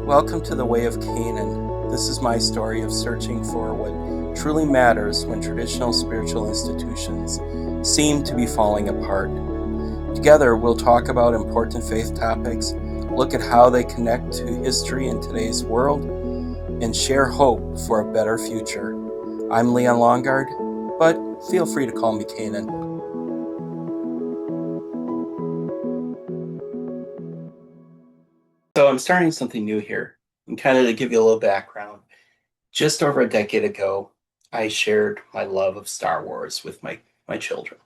Welcome to the Way of Canaan. This is my story of searching for what truly matters when traditional spiritual institutions seem to be falling apart. Together, we'll talk about important faith topics, look at how they connect to history in today's world, and share hope for a better future. I'm Leon Longard, but feel free to call me Canaan. So I'm starting something new here, and kind of to give you a little background. Just over a decade ago, I shared my love of Star Wars with my children.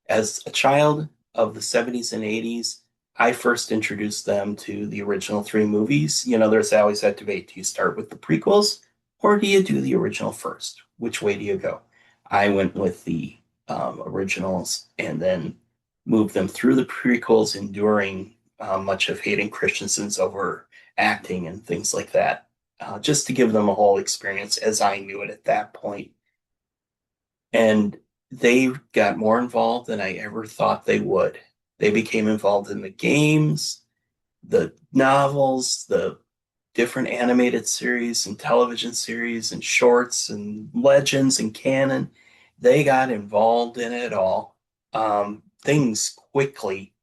As a child of the 70s and 80s, I first introduced them to the original three movies. There's always that debate. Do you start with the prequels or do you do the original first? Which way do you go? I went with the originals and then moved them through the prequels, enduring much of Hayden Christensen's overacting and things like that, just to give them a whole experience as I knew it at that point. And they got more involved than I ever thought they would. They became involved in the games, the novels, the different animated series and television series and shorts and legends and canon. They got involved in it all. Things quickly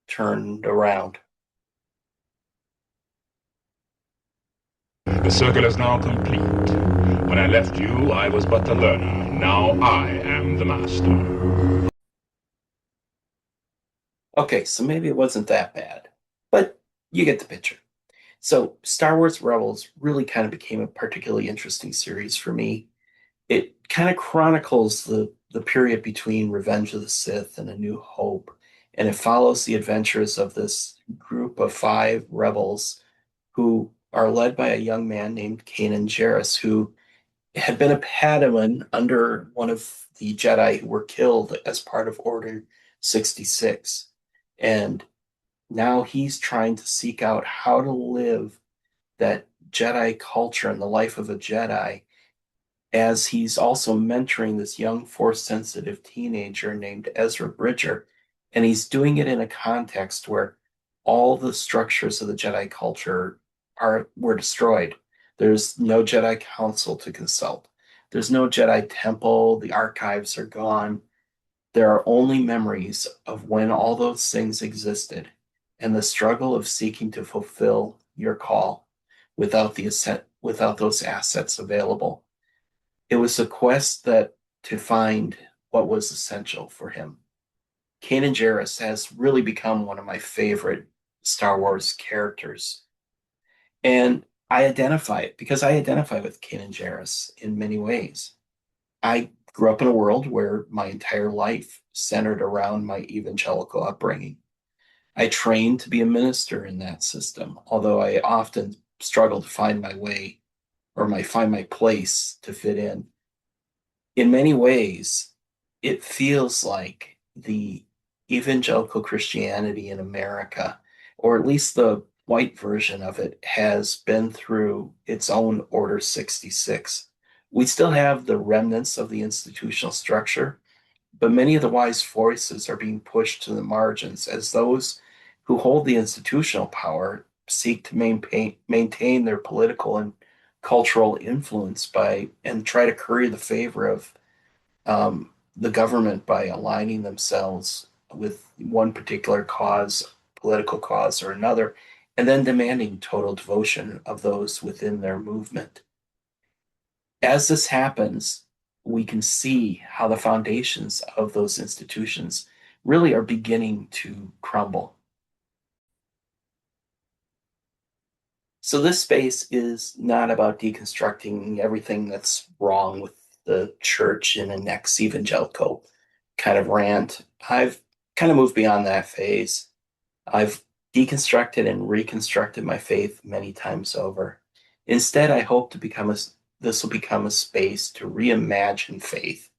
turned around. The circle is now complete. When I left you, I was but the learner. Now I am the master. Okay, so maybe it wasn't that bad, but you get the picture. So Star Wars Rebels really kind of became a particularly interesting series for me. It kind of chronicles the period between Revenge of the Sith and A New Hope, and it follows the adventures of this group of five rebels who are led by a young man named Kanan Jarrus, who had been a Padawan under one of the Jedi who were killed as part of Order 66. And now he's trying to seek out how to live that Jedi culture and the life of a Jedi, as he's also mentoring this young force sensitive teenager named Ezra Bridger. And he's doing it in a context where all the structures of the Jedi culture were destroyed. There's no Jedi Council to consult. There's no Jedi Temple. The archives are gone. There are only memories of when all those things existed and the struggle of seeking to fulfill your call without those assets available. It was a quest to find what was essential for him. Kanan Jarrus has really become one of my favorite Star Wars characters. And I identify with Kanan Jarrus in many ways. I grew up in a world where my entire life centered around my evangelical upbringing. I trained to be a minister in that system, although I often struggle to find my way or find my place to fit in. In many ways, it feels like the evangelical Christianity in America, or at least the white version of it, has been through its own Order 66. We still have the remnants of the institutional structure, but many of the wise voices are being pushed to the margins as those who hold the institutional power seek to maintain their political and cultural influence and try to curry the favor of the government by aligning themselves with one particular cause, political cause or another, and then demanding total devotion of those within their movement. As this happens, we can see how the foundations of those institutions really are beginning to crumble. So this space is not about deconstructing everything that's wrong with the church in a next evangelical kind of rant. I've kind of moved beyond that phase. I've deconstructed and reconstructed my faith many times over. Instead, I hope this will become a space to reimagine faith,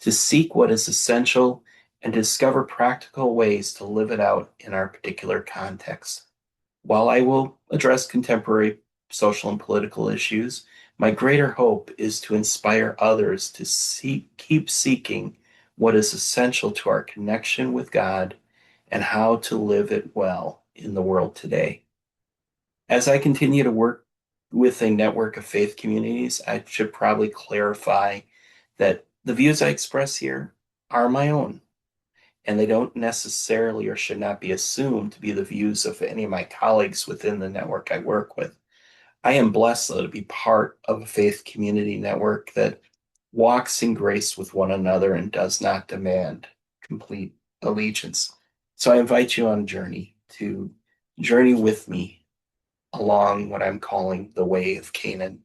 to seek what is essential and discover practical ways to live it out in our particular context. While I will address contemporary social and political issues, my greater hope is to inspire others to keep seeking what is essential to our connection with God and how to live it well in the world today. As I continue to work with a network of faith communities, I should probably clarify that the views I express here are my own, and they don't necessarily or should not be assumed to be the views of any of my colleagues within the network I work with. I am blessed, though, to be part of a faith community network that walks in grace with one another and does not demand complete allegiance. So I invite you on a journey to journey with me along what I'm calling the way of Canaan.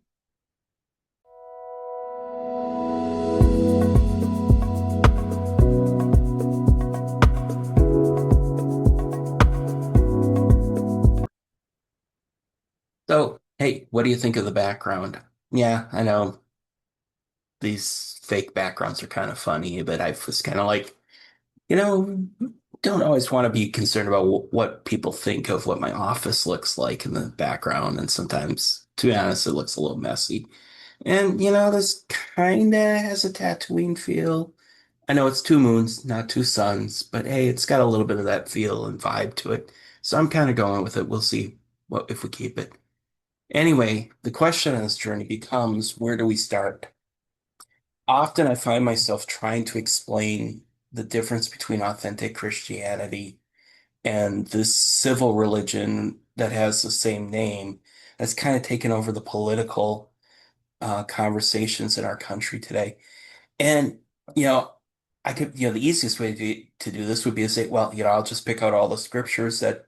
So, hey, what do you think of the background? Yeah, I know these fake backgrounds are kind of funny, but I was kind of like, you know, don't always want to be concerned about what people think of what my office looks like in the background. And sometimes, to be honest, it looks a little messy. And, this kind of has a Tatooine feel. I know it's two moons, not two suns, but hey, it's got a little bit of that feel and vibe to it. So I'm kind of going with it. We'll see what if we keep it. Anyway, the question on this journey becomes, where do we start? Often I find myself trying to explain the difference between authentic Christianity and this civil religion that has the same name that's kind of taken over the political conversations in our country today. And, you know, I could, the easiest way to do this would be to say, well, I'll just pick out all the scriptures that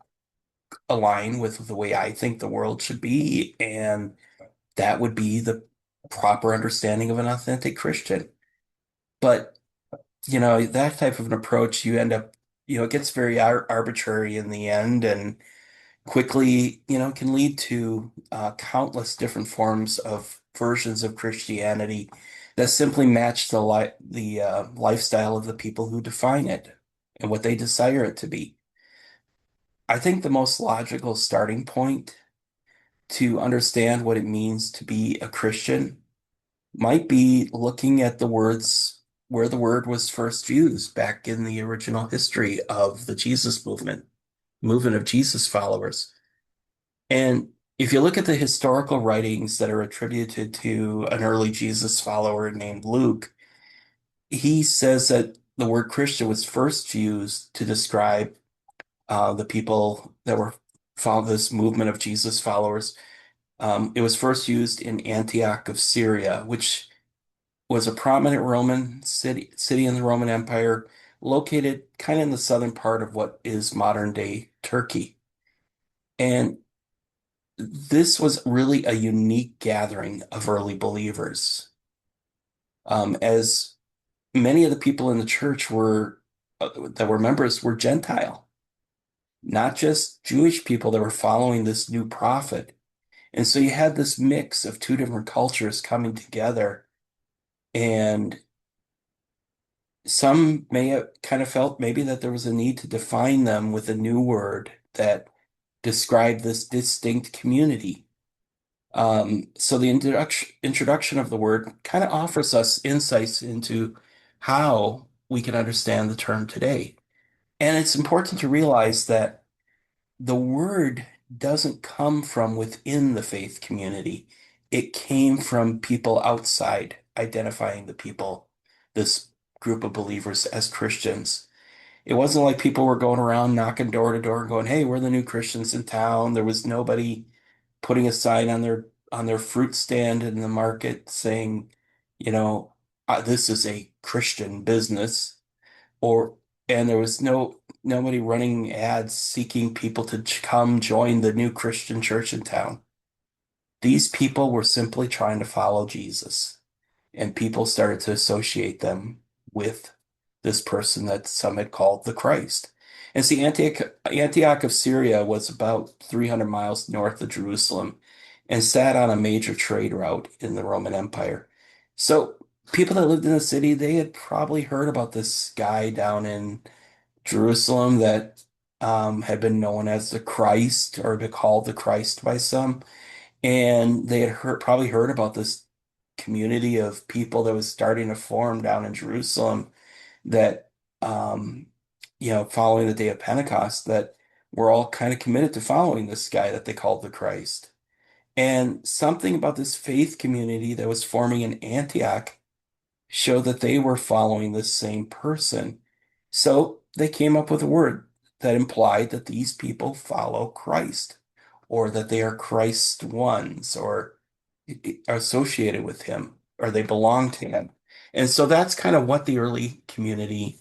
align with the way I think the world should be, and that would be the proper understanding of an authentic Christian. But, that type of an approach, you end up, it gets very arbitrary in the end and quickly, can lead to countless different forms of versions of Christianity that simply match the lifestyle of the people who define it and what they desire it to be. I think the most logical starting point to understand what it means to be a Christian might be looking at the words where the word was first used back in the original history of the Jesus movement of Jesus followers. And if you look at the historical writings that are attributed to an early Jesus follower named Luke, he says that the word Christian was first used to describe the people that were following this movement of Jesus followers. It was first used in Antioch of Syria, which was a prominent Roman city in the Roman Empire, located kind of in the southern part of what is modern day Turkey. And this was really a unique gathering of early believers, as many of the people in the church that were members were Gentile, not just Jewish people that were following this new prophet. And so you had this mix of two different cultures coming together, and some may have kind of felt maybe that there was a need to define them with a new word that described this distinct community. So the introduction of the word kind of offers us insights into how we can understand the term today. And it's important to realize that the word doesn't come from within the faith community. It came from people outside identifying the people, this group of believers as Christians. It wasn't like people were going around knocking door to door going, "Hey, we're the new Christians in town." There was nobody putting a sign on their fruit stand in the market saying, this is a Christian business, or and there was nobody running ads seeking people to come join the new Christian church in town. These people were simply trying to follow Jesus, and people started to associate them with this person that some had called the Christ. And see, Antioch of Syria was about 300 miles north of Jerusalem and sat on a major trade route in the Roman Empire. So people that lived in the city, they had probably heard about this guy down in Jerusalem that had been known as the Christ or to call the Christ by some. And they had probably heard about this community of people that was starting to form down in Jerusalem that, following the day of Pentecost, that were all kind of committed to following this guy that they called the Christ. And something about this faith community that was forming in Antioch showed that they were following the same person. So they came up with a word that implied that these people follow Christ, or that they are Christ's ones, or are associated with him, or they belong to him. And so that's kind of what the early community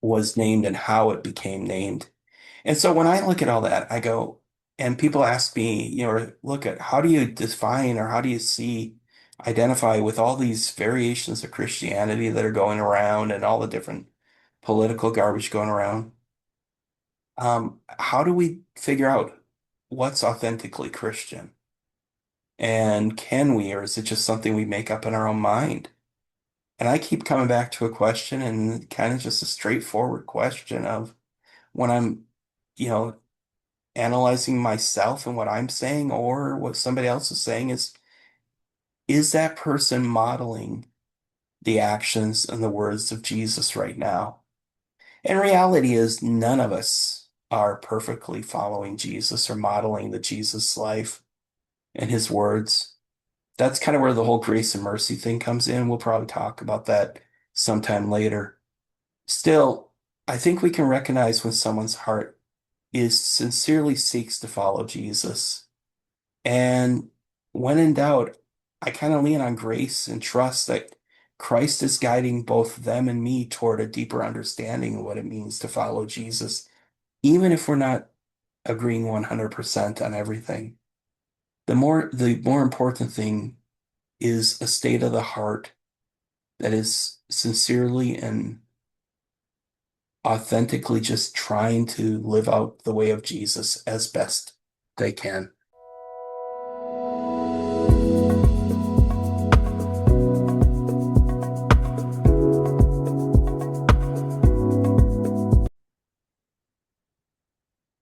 was named and how it became named. And so when I look at all that, I go, and people ask me, look at how do you define or how do you see, identify with all these variations of Christianity that are going around and all the different political garbage going around? How do we figure out what's authentically Christian? And can we, or is it just something we make up in our own mind? And I keep coming back to a question and kind of just a straightforward question of when I'm, you know, analyzing myself and what I'm saying or what somebody else is saying is that person modeling the actions and the words of Jesus right now? And reality is none of us are perfectly following Jesus or modeling the Jesus life and his words. That's kind of where the whole grace and mercy thing comes in. We'll probably talk about that sometime later. Still, I think we can recognize when someone's heart is sincerely seeks to follow Jesus. And when in doubt, I kind of lean on grace and trust that Christ is guiding both them and me toward a deeper understanding of what it means to follow Jesus, even if we're not agreeing 100% on everything. The more important thing is a state of the heart that is sincerely and authentically just trying to live out the way of Jesus as best they can.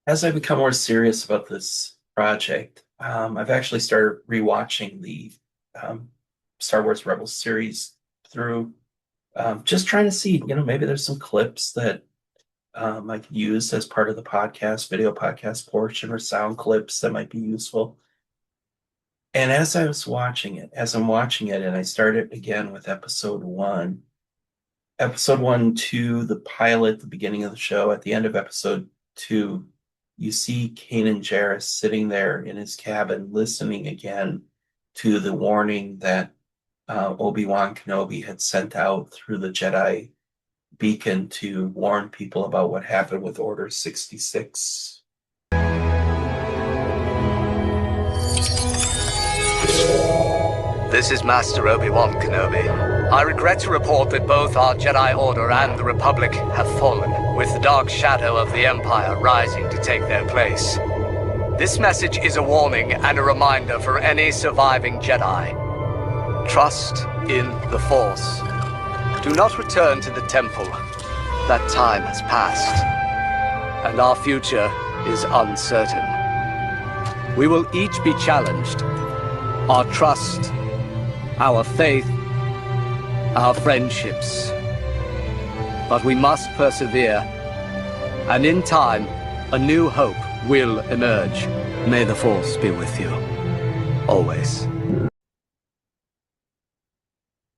As I become more serious about this project, I've actually started rewatching the Star Wars Rebels series through, just trying to see, maybe there's some clips that I could use as part of the podcast, video podcast portion, or sound clips that might be useful. And as I'm watching it, and I started again with episode one, two, the pilot, the beginning of the show, at the end of episode two, you see Kanan Jarrus sitting there in his cabin listening again to the warning that Obi-Wan Kenobi had sent out through the Jedi beacon to warn people about what happened with Order 66. This is Master Obi-Wan Kenobi. I regret to report that both our Jedi Order and the Republic have fallen, with the dark shadow of the Empire rising to take their place. This message is a warning and a reminder for any surviving Jedi. Trust in the Force. Do not return to the Temple. That time has passed, and our future is uncertain. We will each be challenged. Our trust, our faith, our friendships. But we must persevere, and in time, a new hope will emerge. May the Force be with you, always.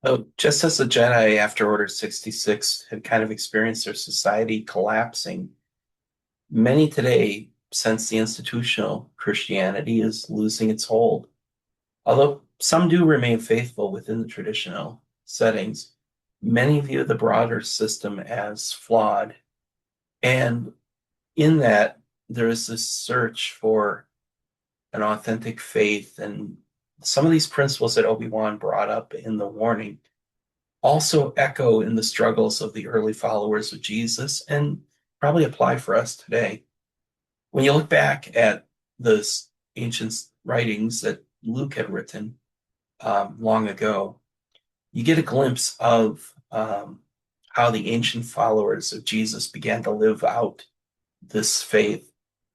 So just as the Jedi after Order 66 had kind of experienced their society collapsing, many today sense the institutional Christianity is losing its hold. Although some do remain faithful within the traditional settings, many view the broader system as flawed. And in that, there is this search for an authentic faith. And some of these principles that Obi-Wan brought up in the warning also echo in the struggles of the early followers of Jesus and probably apply for us today. When you look back at the ancient writings that Luke had written long ago, you get a glimpse of how the ancient followers of Jesus began to live out this faith,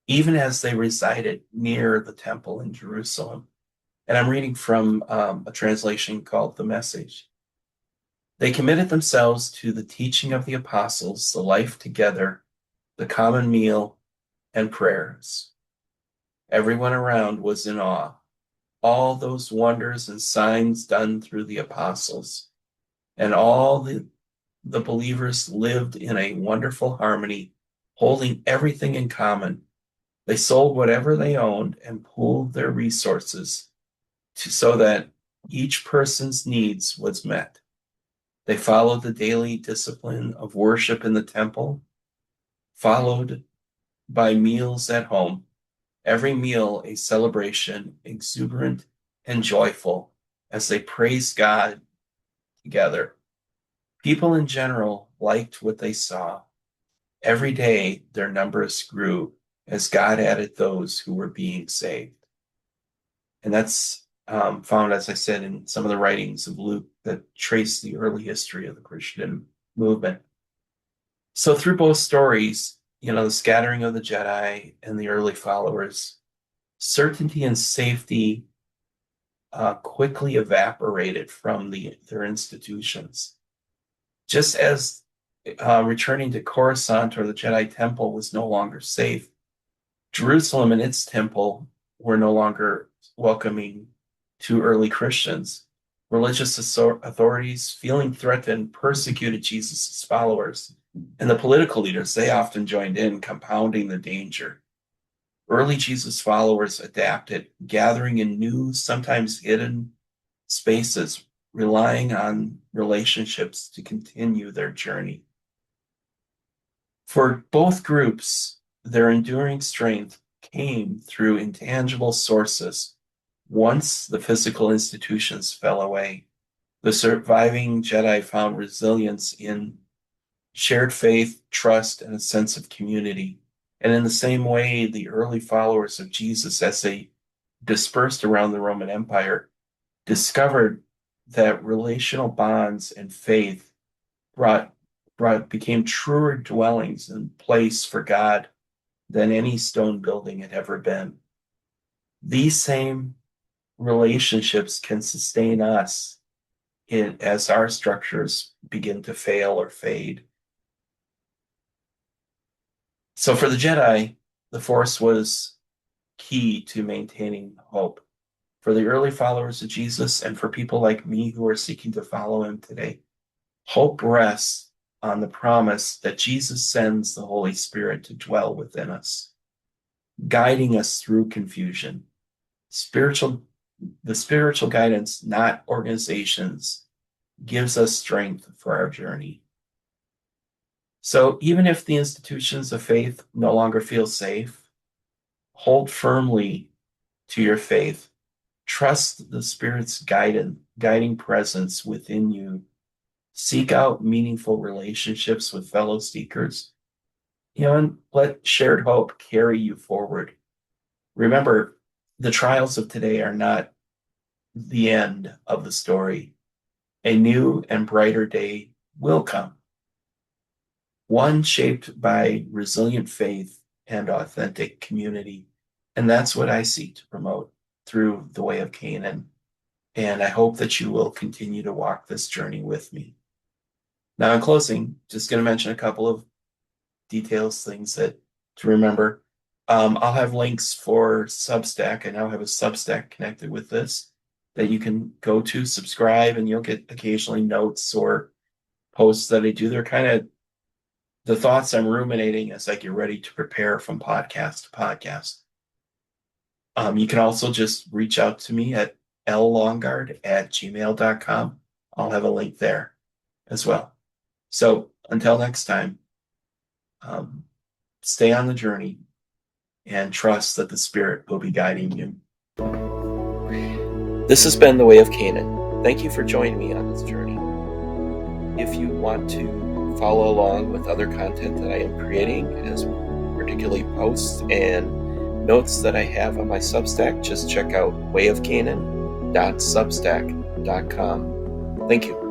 even as they resided near the temple in Jerusalem. And I'm reading from a translation called The Message. They committed themselves to the teaching of the apostles, the life together, the common meal, and prayers. Everyone around was in awe. All those wonders and signs done through the apostles, and all the believers lived in a wonderful harmony, holding everything in common. They sold whatever they owned and pooled their resources so that each person's needs was met. They followed the daily discipline of worship in the temple, followed by meals at home. Every meal a celebration, exuberant and joyful, as they praised God together. People in general liked what they saw. Every day their numbers grew as God added those who were being saved. And that's found, as I said, in some of the writings of Luke that trace the early history of the Christian movement. So through both stories, the scattering of the Jedi and the early followers, certainty and safety quickly evaporated from their institutions. Just as returning to Coruscant or the Jedi Temple was no longer safe, Jerusalem and its temple were no longer welcoming to early Christians. Religious authorities, feeling threatened, persecuted Jesus' followers, and the political leaders, they often joined in, compounding the danger. Early Jesus followers adapted, gathering in new, sometimes hidden spaces, relying on relationships to continue their journey. For both groups, their enduring strength came through intangible sources. Once the physical institutions fell away, the surviving Jedi found resilience in shared faith, trust, and a sense of community. And in the same way, the early followers of Jesus, as they dispersed around the Roman Empire, discovered that relational bonds and faith became truer dwellings and place for God than any stone building had ever been. These same relationships can sustain us as our structures begin to fail or fade. So for the Jedi, the Force was key to maintaining hope. For the early followers of Jesus and for people like me who are seeking to follow him today, hope rests on the promise that Jesus sends the Holy Spirit to dwell within us, guiding us through confusion. The spiritual guidance, not organizations, gives us strength for our journey. So even if the institutions of faith no longer feel safe, hold firmly to your faith. Trust the Spirit's guiding presence within you. Seek out meaningful relationships with fellow seekers, and let shared hope carry you forward. Remember, the trials of today are not the end of the story. A new and brighter day will come, one shaped by resilient faith and authentic community. And that's what I seek to promote through the Way of Kanan. And I hope that you will continue to walk this journey with me. Now, in closing, just going to mention a couple of details, things to remember. I'll have links for Substack. I now have a Substack connected with this that you can go to, subscribe, and you'll get occasionally notes or posts that I do. They're kind of the thoughts I'm ruminating as I get ready to prepare from podcast to podcast. You can also just reach out to me at llongard@gmail.com. I'll have a link there as well. So until next time, stay on the journey and trust that the Spirit will be guiding you. This has been The Way of Kanan. Thank you for joining me on this journey. If you want to follow along with other content that I am creating, as particularly posts and notes that I have on my Substack, just check out wayofkanan.substack.com. Thank you.